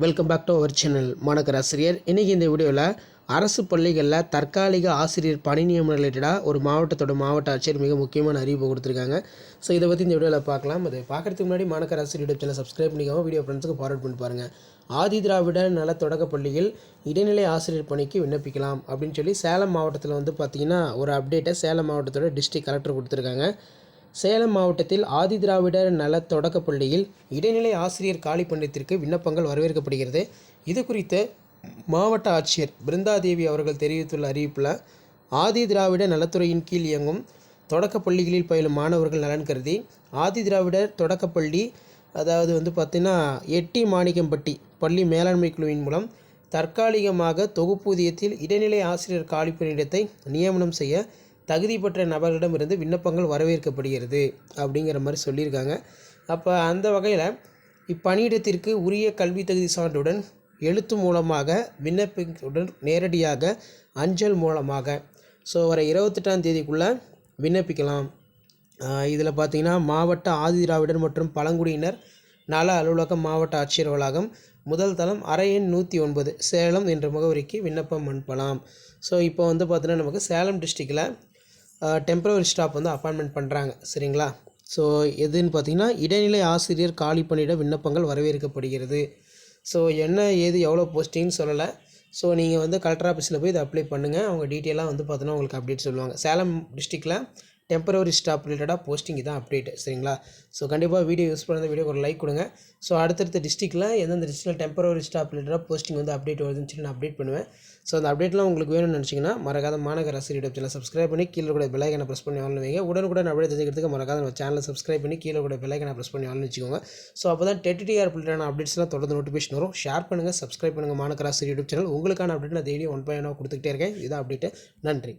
Welcome back to our channel மாணவர் ஆசிரியர். இன்றைக்கி இந்த வீடியோவில் அரசு பள்ளிகளில் தற்காலிக ஆசிரியர் பணி நியமனம் ரிலேட்டடாக ஒரு மாவட்ட ஆட்சியர் மிக முக்கியமான அறிவிப்பு கொடுத்துருக்காங்க. ஸோ இதை பற்றி இந்த வீடியோவில் பார்க்கலாம். அது பார்க்குறதுக்கு முன்னாடி மாணவர் ஆசிரியர் யூடியூப் சேனல் சப்ஸ்கிரைப் பண்ணிக்காம வீடியோ ஃப்ரெண்ட்ஸுக்கு ஃபார்வர்ட் பண்ணி பாருங்கள். ஆதி திராவிட நல தொடக்க பள்ளியில் இடைநிலை ஆசிரியர் பணிக்கு விண்ணப்பிக்கலாம் அப்படின்னு சொல்லி சேலம் மாவட்டத்தில் பார்த்திங்கன்னா ஒரு அப்டேட்டை சேலம் மாவட்டத்தோட டிஸ்ட்ரிக்ட் கலெக்டர் கொடுத்துருக்காங்க. சேலம் மாவட்டத்தில் ஆதி திராவிடர் நல தொடக்கப்பள்ளியில் இடைநிலை ஆசிரியர் காலி பணியிடத்திற்கு விண்ணப்பங்கள் வரவேற்கப்படுகிறது. இது குறித்து மாவட்ட ஆட்சியர் பிருந்தாதேவி அவர்கள் தெரிவித்துள்ள அறிவிப்பில், ஆதி திராவிட நலத்துறையின் கீழ் இயங்கும் தொடக்கப்பள்ளிகளில் பயிலும் மாணவர்கள் நலன் கருதி ஆதி திராவிடர் தொடக்கப்பள்ளி அதாவது பார்த்திங்கன்னா எட்டி மாணிக்கம்பட்டி பள்ளி மேலாண்மை குழுவின் மூலம் தற்காலிகமாக தொகுப்பூதியத்தில் இடைநிலை ஆசிரியர் காலி பணியிடத்தை நியமனம் செய்ய தகுதி பெற்ற நபர்களிடமிருந்து விண்ணப்பங்கள் வரவேற்கப்படுகிறது அப்படிங்கிற மாதிரி சொல்லியிருக்காங்க. அப்போ அந்த வகையில் இப்பணியிடத்திற்கு உரிய கல்வி தகுதி சான்றுடன் எழுத்து மூலமாக விண்ணப்பத்துடன் நேரடியாக அஞ்சல் மூலமாக வர 28ஆம் தேதிக்குள்ளே விண்ணப்பிக்கலாம். இதில் பார்த்திங்கன்னா மாவட்ட ஆதி திராவிடர் மற்றும் பழங்குடியினர் நல அலுவலகம் மாவட்ட ஆட்சியர் வளாகம் முதல் தளம் அறை எண் 109 சேலம் என்ற முகவரிக்கு விண்ணப்பம் அனுப்பலாம். இப்போ பார்த்தீங்கன்னா நமக்கு சேலம் டிஸ்ட்ரிக்டில் டெம்பரவரி ஸ்டாஃப் அப்பாயின்மெண்ட் பண்ணுறாங்க. சரிங்களா? எதுன்னு பார்த்தீங்கன்னா இடைநிலை ஆசிரியர் காலி பணியிட விண்ணப்பங்கள் வரவேற்கப்படுகிறது. என்ன ஏது எவ்வளோ போஸ்டிங்னு சொல்லலை. நீங்கள் கலெக்டர் ஆஃபீஸில் போய் இதை அப்ளை பண்ணுங்கள். அவங்க டீட்டெயிலாக பார்த்தீங்கன்னா உங்களுக்கு அப்டேட் சொல்லுவாங்க. சேலம் டிஸ்ட்ரிக்டில் டெம்பரவரி ஸ்டாஃப் ரிலேட்டடாக போஸ்டிங் இதான் அப்டேட். சரிங்களா? கண்டிப்பாக வீடியோ யூஸ் பண்ண வீடியோ ஒரு லைக் கொடுங்க. அடுத்தடுத்த டிஸ்ட்ரிக்டில் எந்தெந்த டிஸ்ட்ரிக்டில் டெம்பரவரி ஸ்டாஃப் ரிலேட்டடாக போஸ்டிங் அப்டேட் வருதுன்னு சொல்லி நான் அப்டேட் பண்ணுவேன். அந்த அப்டேட்லாம் உங்களுக்கு வேணும்னு நினச்சிங்கன்னா மறக்காத மாணவர் ஆசிரியர் யூடியூப் சேனல் சப்ஸ்கிரைப் பண்ணி கீழே கூட பெல் ஐக்கனை ப்ரெஸ் பண்ணி ஆன் வைங்க. உடனுக்குடன் அப்டேட் தெரிஞ்சுக்கிறதுக்கு மறக்காத நம்ம சேனலை சப்ஸ்கிரைப் பண்ணி கீழே கூட பெல் ஐக்கனை ப்ரெஸ் பண்ணி ஆன் வச்சுக்கோங்க. அப்போ தான் TET ரிலேட்டடான அப்டேட்ஸ்லாம் தொடர்ந்து நோட்டிஃபிகேஷன் வரும். ஷேர் பண்ணுங்கள், சப்ஸ்கிரைப் பண்ணுங்கள் மாணவர் ஆசிரியர் யூடியூப் சேனல். உங்களுக்கான அப்டேட் நான் டெய்லி 1 by 1 கொடுத்துக்கிட்டே இருக்கேன். இதான் அப்டேட்டு. நன்றி.